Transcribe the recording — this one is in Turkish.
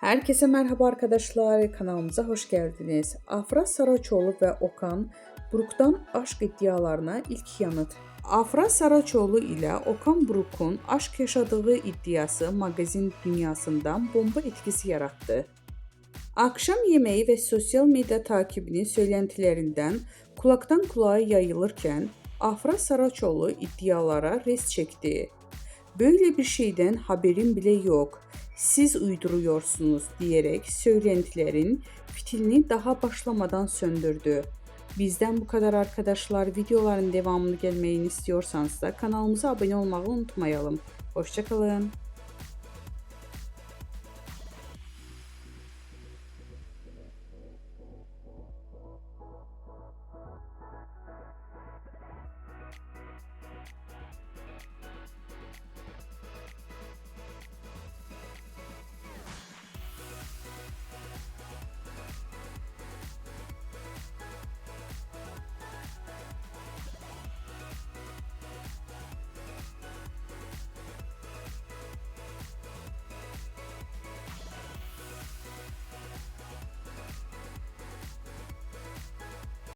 Herkese merhaba arkadaşlar, kanalımıza hoş geldiniz. Afra Saraçoğlu ve Okan Buruk'tan aşk iddialarına ilk yanıt. Afra Saraçoğlu ile Okan Buruk'un aşk yaşadığı iddiası magazin dünyasından bomba etkisi yarattı. Akşam yemeği ve sosyal medya takibinin söylentilerinden kulaktan kulağa yayılırken Afra Saraçoğlu iddialara res çekti. "Böyle bir şeyden haberim bile yok. Siz uyduruyorsunuz" diyerek söylentilerin fitilini daha başlamadan söndürdü. Bizden bu kadar arkadaşlar. Videoların devamını gelmeyini istiyorsanız da kanalımıza abone olmayı unutmayalım. Hoşça kalın.